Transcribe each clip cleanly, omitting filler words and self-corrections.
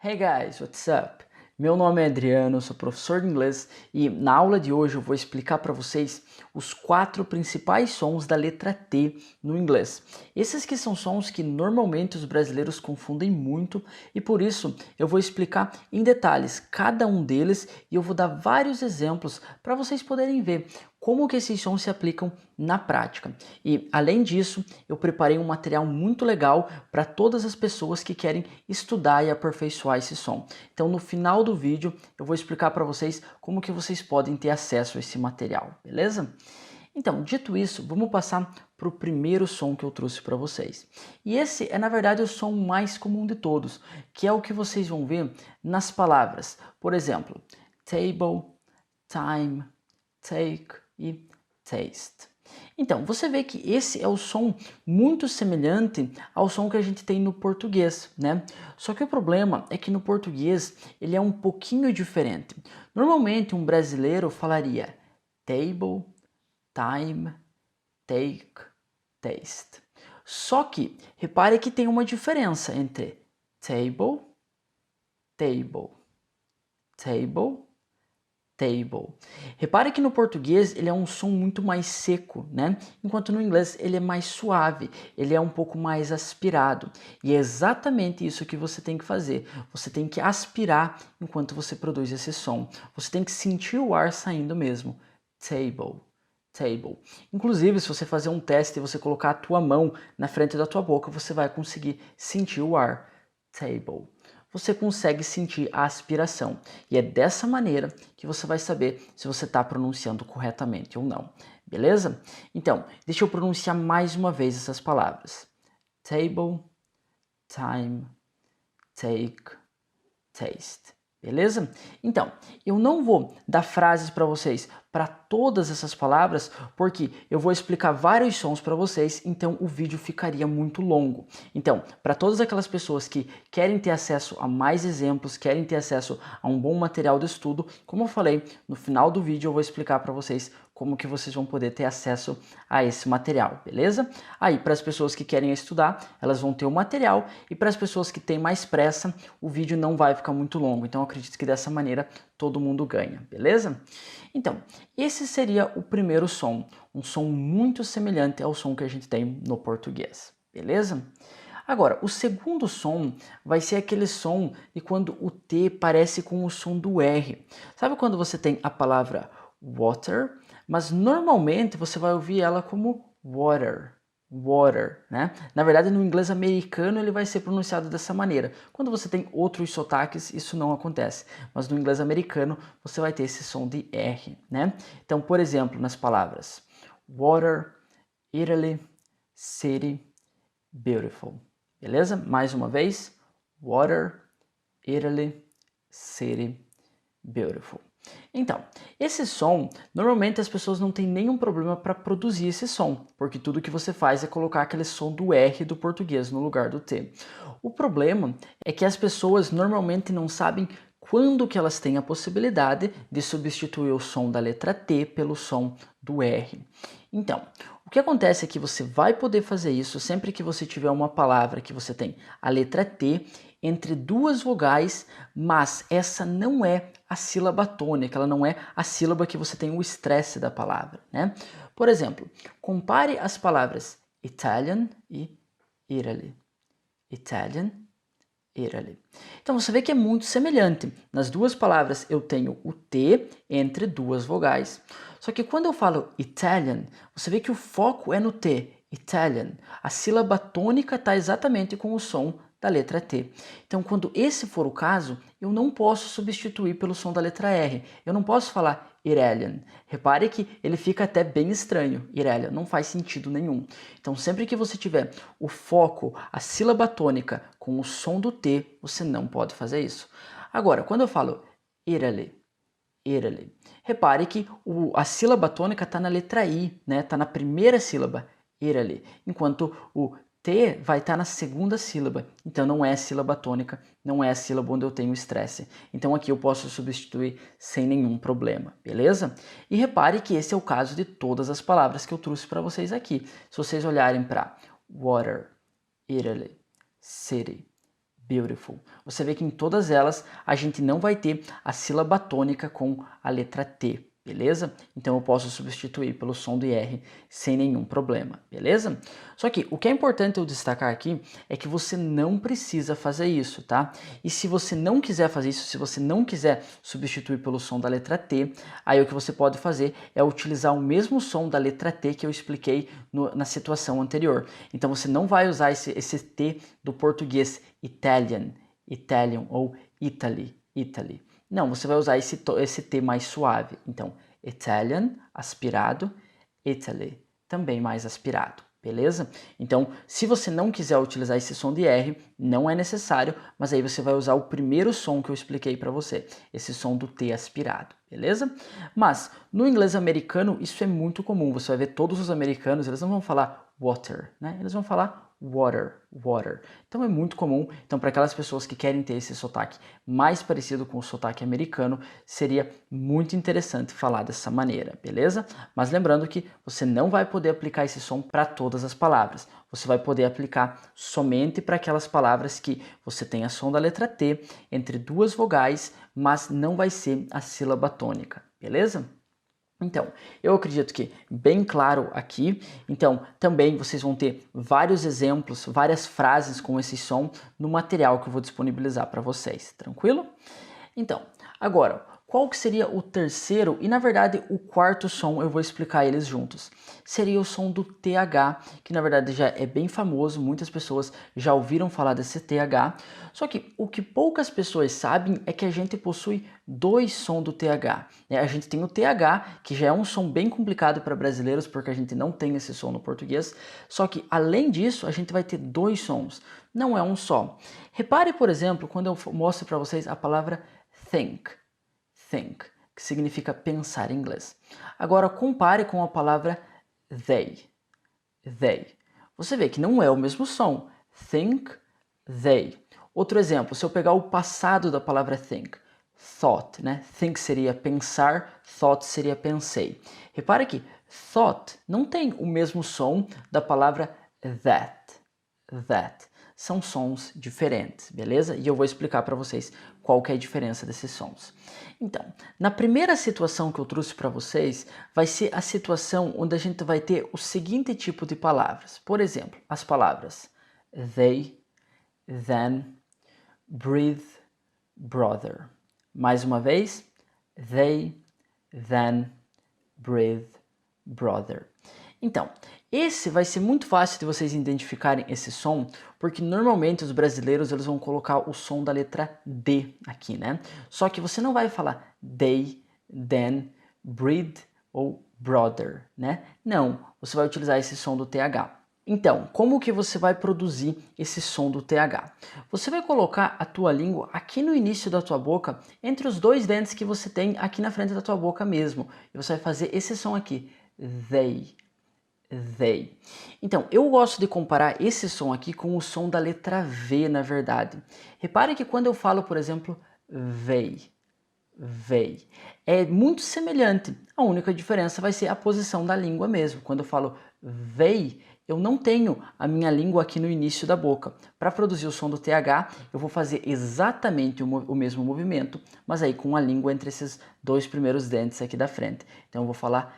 Hey guys, what's up? Meu nome é Adriano, eu sou professor de inglês e na aula de hoje eu vou explicar para vocês os 4 principais sons da letra T no inglês. Esses que são sons que normalmente os brasileiros confundem muito e por isso eu vou explicar em detalhes cada um deles e eu vou dar vários exemplos para vocês poderem ver como que esses sons se aplicam na prática. E além disso, eu preparei um material muito legal para todas as pessoas que querem estudar e aperfeiçoar esse som. Então no final do vídeo eu vou explicar para vocês como que vocês podem ter acesso a esse material, beleza? Então, dito isso, vamos passar para o primeiro som que eu trouxe para vocês. E esse é, na verdade, o som mais comum de todos, que é o que vocês vão ver nas palavras. Por exemplo, table, time, take e taste. Então, você vê que esse é o som muito semelhante ao som que a gente tem no português, né? Só que o problema é que no português ele é um pouquinho diferente. Normalmente um brasileiro falaria table, time, take, taste. Só que repare que tem uma diferença entre table, table, table, table. Repare que no português ele é um som muito mais seco, né? Enquanto no inglês ele é mais suave, ele é um pouco mais aspirado. E é exatamente isso que você tem que fazer. Você tem que aspirar enquanto você produz esse som. Você tem que sentir o ar saindo mesmo. Table, table. Inclusive, se você fazer um teste e você colocar a tua mão na frente da tua boca, você vai conseguir sentir o ar. Table. Você consegue sentir a aspiração. E é dessa maneira que você vai saber se você está pronunciando corretamente ou não. Beleza? Então, deixa eu pronunciar mais uma vez essas palavras. Table, time, take, taste. Beleza? Então, eu não vou dar frases para vocês para todas essas palavras, porque eu vou explicar vários sons para vocês, então o vídeo ficaria muito longo. Então, para todas aquelas pessoas que querem ter acesso a mais exemplos, querem ter acesso a um bom material de estudo, como eu falei, no final do vídeo eu vou explicar para vocês como que vocês vão poder ter acesso a esse material, beleza? Aí, para as pessoas que querem estudar, elas vão ter o material, e para as pessoas que têm mais pressa, o vídeo não vai ficar muito longo. Então, eu acredito que dessa maneira todo mundo ganha, beleza? Então, esse seria o primeiro som, um som muito semelhante ao som que a gente tem no português, beleza? Agora, o segundo som vai ser aquele som de quando o T parece com o som do R. Sabe quando você tem a palavra water, mas normalmente você vai ouvir ela como water, water, né? Na verdade, no inglês americano ele vai ser pronunciado dessa maneira. Quando você tem outros sotaques, isso não acontece. Mas no inglês americano você vai ter esse som de R, né? Então, por exemplo, nas palavras water, Italy, city, beautiful. Beleza? Mais uma vez. Water, Italy, city, beautiful. Então, esse som, normalmente as pessoas não têm nenhum problema para produzir esse som, porque tudo que você faz é colocar aquele som do R do português no lugar do T. O problema é que as pessoas normalmente não sabem quando que elas têm a possibilidade de substituir o som da letra T pelo som do R. Então, o que acontece é que você vai poder fazer isso sempre que você tiver uma palavra que você tem a letra T entre duas vogais, mas essa não é a sílaba tônica, ela não é a sílaba que você tem o estresse da palavra, né? Por exemplo, compare as palavras Italian e Italy. Italian, Italy. Então você vê que é muito semelhante. Nas duas palavras eu tenho o T entre duas vogais. Só que quando eu falo Italian, você vê que o foco é no T, Italian. A sílaba tônica está exatamente com o som da letra T. Então, quando esse for o caso, eu não posso substituir pelo som da letra R. Eu não posso falar Irelian. Repare que ele fica até bem estranho. Irelian não faz sentido nenhum. Então, sempre que você tiver o foco, a sílaba tônica com o som do T, você não pode fazer isso. Agora, quando eu falo Italy, Italy, repare que a sílaba tônica está na letra I, né? Está na primeira sílaba, Italy, enquanto o T vai estar na segunda sílaba, então não é sílaba tônica, não é a sílaba onde eu tenho estresse. Então aqui eu posso substituir sem nenhum problema, beleza? E repare que esse é o caso de todas as palavras que eu trouxe para vocês aqui. Se vocês olharem para water, Italy, city, beautiful. Você vê que em todas elas a gente não vai ter a sílaba tônica com a letra T, beleza? Então eu posso substituir pelo som do IR sem nenhum problema, beleza? Só que o que é importante eu destacar aqui é que você não precisa fazer isso, tá? E se você não quiser fazer isso, se você não quiser substituir pelo som da letra T, aí o que você pode fazer é utilizar o mesmo som da letra T que eu expliquei na situação anterior. Então você não vai usar esse T do português Italian, Italian ou Italy, Italy. Não, você vai usar esse T mais suave. Então, Italian, aspirado, Italy, também mais aspirado, beleza? Então, se você não quiser utilizar esse som de R, não é necessário, mas aí você vai usar o primeiro som que eu expliquei para você, esse som do T aspirado, beleza? Mas, no inglês americano, isso é muito comum. Você vai ver todos os americanos, eles não vão falar water, né? Eles vão falar water, water. Então é muito comum. Então para aquelas pessoas que querem ter esse sotaque mais parecido com o sotaque americano, seria muito interessante falar dessa maneira, beleza? Mas lembrando que você não vai poder aplicar esse som para todas as palavras. Você vai poder aplicar somente para aquelas palavras que você tem a som da letra T entre duas vogais, mas não vai ser a sílaba tônica, beleza? Então, eu acredito que bem claro aqui. Então, também vocês vão ter vários exemplos, várias frases com esse som no material que eu vou disponibilizar para vocês, tranquilo? Então, agora, qual que seria o terceiro e, na verdade, o quarto som? Eu vou explicar eles juntos. Seria o som do TH, que na verdade já é bem famoso, muitas pessoas já ouviram falar desse TH, só que o que poucas pessoas sabem é que a gente possui dois sons do TH. A gente tem o TH, que já é um som bem complicado para brasileiros, porque a gente não tem esse som no português, só que além disso, a gente vai ter dois sons, não é um só. Repare, por exemplo, quando eu mostro para vocês a palavra think, que significa pensar em inglês. Agora compare com a palavra they. Você vê que não é o mesmo som. Think, they. Outro exemplo, se eu pegar o passado da palavra think, thought, né? Think seria pensar, thought seria pensei. Repare que thought não tem o mesmo som da palavra that. São sons diferentes, beleza? E eu vou explicar para vocês qual que é a diferença desses sons. Então, na primeira situação que eu trouxe para vocês, vai ser a situação onde a gente vai ter o seguinte tipo de palavras. Por exemplo, as palavras they, then, breathe, brother. Mais uma vez, they, then, breathe, brother. Então, esse vai ser muito fácil de vocês identificarem esse som, porque normalmente os brasileiros eles vão colocar o som da letra D aqui, né? Só que você não vai falar they, then, breathe ou brother, né? Não, você vai utilizar esse som do TH. Então, como que você vai produzir esse som do TH? Você vai colocar a tua língua aqui no início da tua boca, entre os dois dentes que você tem aqui na frente da tua boca mesmo. E você vai fazer esse som aqui, they. Então, eu gosto de comparar esse som aqui com o som da letra V, na verdade. Repare que quando eu falo, por exemplo, vei, é muito semelhante. A única diferença vai ser a posição da língua mesmo. Quando eu falo vei, eu não tenho a minha língua aqui no início da boca. Para produzir o som do TH, eu vou fazer exatamente o mesmo movimento, mas aí com a língua entre esses dois primeiros dentes aqui da frente. Então eu vou falar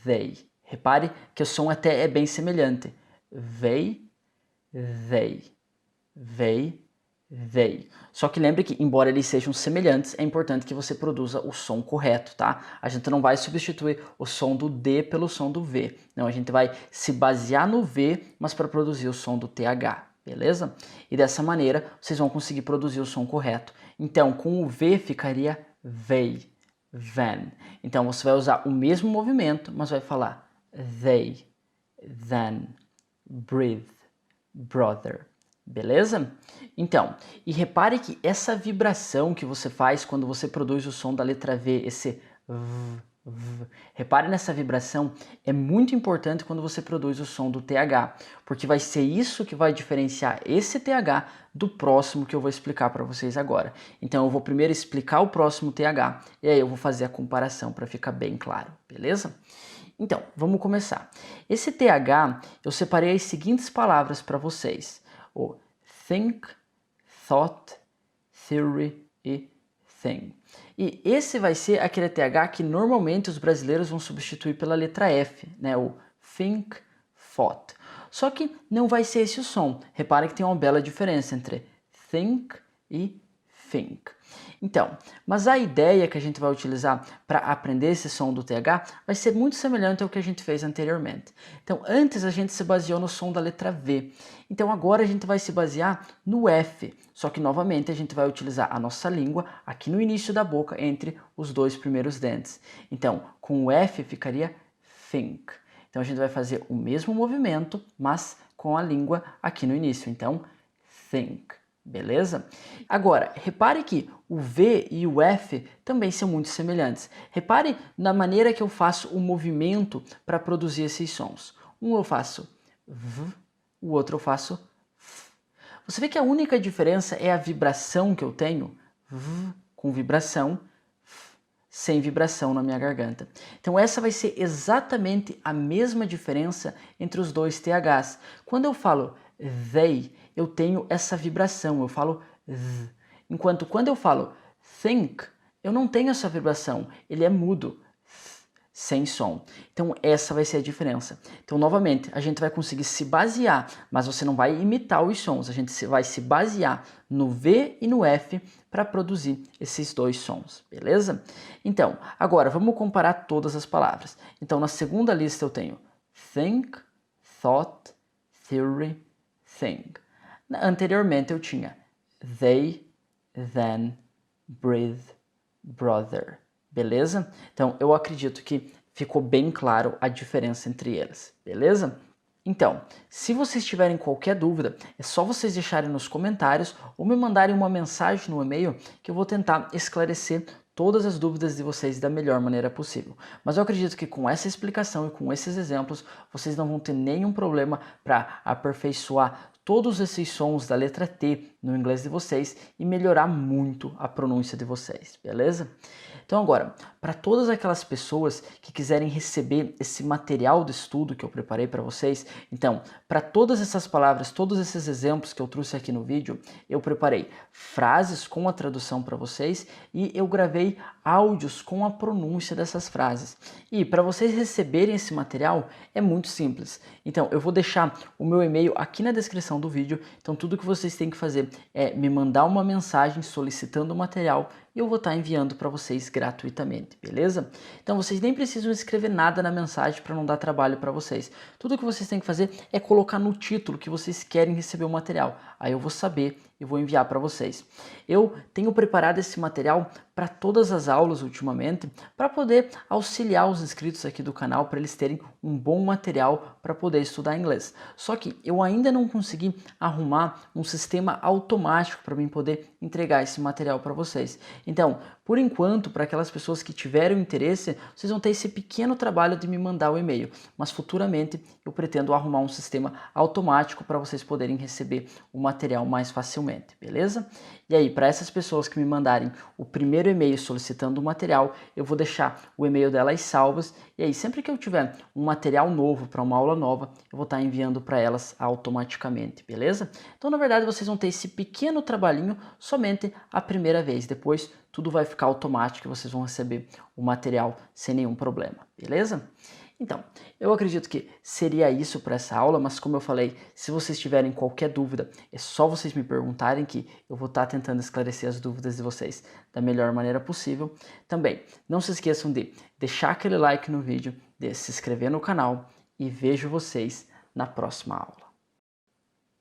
they. Repare que o som até é bem semelhante. Vei. Só que lembre que, embora eles sejam semelhantes, é importante que você produza o som correto, tá? A gente não vai substituir o som do D pelo som do V. Não, a gente vai se basear no V, mas para produzir o som do TH, beleza? E dessa maneira, vocês vão conseguir produzir o som correto. Então, com o V ficaria vei, then. Então, você vai usar o mesmo movimento, mas vai falar they, then, breathe, brother. Beleza? Então, e repare que essa vibração que você faz quando você produz o som da letra V, esse repare nessa vibração, é muito importante quando você produz o som do TH, porque vai ser isso que vai diferenciar esse TH do próximo que eu vou explicar para vocês agora. Então eu vou primeiro explicar o próximo TH e aí eu vou fazer a comparação para ficar bem claro, beleza? Então, vamos começar. Esse TH, eu separei as seguintes palavras para vocês. O think, thought, theory e thing. E esse vai ser aquele TH que normalmente os brasileiros vão substituir pela letra F, né? O think, thought. Só que não vai ser esse o som. Repare que tem uma bela diferença entre think e think. Então, mas a ideia que a gente vai utilizar para aprender esse som do TH vai ser muito semelhante ao que a gente fez anteriormente. Então, antes a gente se baseou no som da letra V. Então, agora a gente vai se basear no F. Só que, novamente, a gente vai utilizar a nossa língua aqui no início da boca, entre os dois primeiros dentes. Então, com o F ficaria think. Então, a gente vai fazer o mesmo movimento, mas com a língua aqui no início. Então, think. Beleza? Agora, repare que o V e o F também são muito semelhantes. Repare na maneira que eu faço o movimento para produzir esses sons. Um eu faço V, o outro eu faço F. Você vê que a única diferença é a vibração que eu tenho, V com vibração, F sem vibração na minha garganta. Então essa vai ser exatamente a mesma diferença entre os dois THs. Quando eu falo they, eu tenho essa vibração, eu falo th. Enquanto quando eu falo think, eu não tenho essa vibração, ele é mudo, sem som. Então essa vai ser a diferença. Então novamente, a gente vai conseguir se basear, mas você não vai imitar os sons, a gente vai se basear no V e no F para produzir esses dois sons, beleza? Então, agora vamos comparar todas as palavras. Então na segunda lista eu tenho think, thought, theory, thing. Anteriormente eu tinha they, then, breathe, brother. Beleza? Então eu acredito que ficou bem claro a diferença entre eles. Beleza? Então, se vocês tiverem qualquer dúvida, é só vocês deixarem nos comentários ou me mandarem uma mensagem no e-mail que eu vou tentar esclarecer todas as dúvidas de vocês da melhor maneira possível. Mas eu acredito que com essa explicação e com esses exemplos, vocês não vão ter nenhum problema para aperfeiçoar todos esses sons da letra T no inglês de vocês e melhorar muito a pronúncia de vocês, beleza? Então agora, para todas aquelas pessoas que quiserem receber esse material de estudo que eu preparei para vocês, então, para todas essas palavras, todos esses exemplos que eu trouxe aqui no vídeo, eu preparei frases com a tradução para vocês e eu gravei áudios com a pronúncia dessas frases. E para vocês receberem esse material é muito simples. Então, eu vou deixar o meu e-mail aqui na descrição do vídeo, então tudo que vocês têm que fazer é me mandar uma mensagem solicitando o material e eu vou estar enviando para vocês gratuitamente, beleza? Então vocês nem precisam escrever nada na mensagem para não dar trabalho para vocês. Tudo que vocês têm que fazer é colocar no título que vocês querem receber o material. Aí eu vou saber e vou enviar para vocês. Eu tenho preparado esse material para todas as aulas ultimamente, para poder auxiliar os inscritos aqui do canal, para eles terem um bom material para poder estudar inglês. Só que eu ainda não consegui arrumar um sistema automático para mim poder entregar esse material para vocês. Então, por enquanto, para aquelas pessoas que tiverem interesse, vocês vão ter esse pequeno trabalho de me mandar o e-mail, mas futuramente eu pretendo arrumar um sistema automático para vocês poderem receber o material mais facilmente, beleza? E aí, para essas pessoas que me mandarem o primeiro e-mail solicitando o material, eu vou deixar o e-mail delas salvas, e aí sempre que eu tiver um material novo para uma aula nova, eu vou estar enviando para elas automaticamente, beleza? Então, na verdade, vocês vão ter esse pequeno trabalhinho somente a primeira vez, depois tudo vai ficar automático e vocês vão receber o material sem nenhum problema, beleza? Então, eu acredito que seria isso para essa aula, mas como eu falei, se vocês tiverem qualquer dúvida, é só vocês me perguntarem que eu vou estar tentando esclarecer as dúvidas de vocês da melhor maneira possível. Também, não se esqueçam de deixar aquele like no vídeo, de se inscrever no canal e vejo vocês na próxima aula.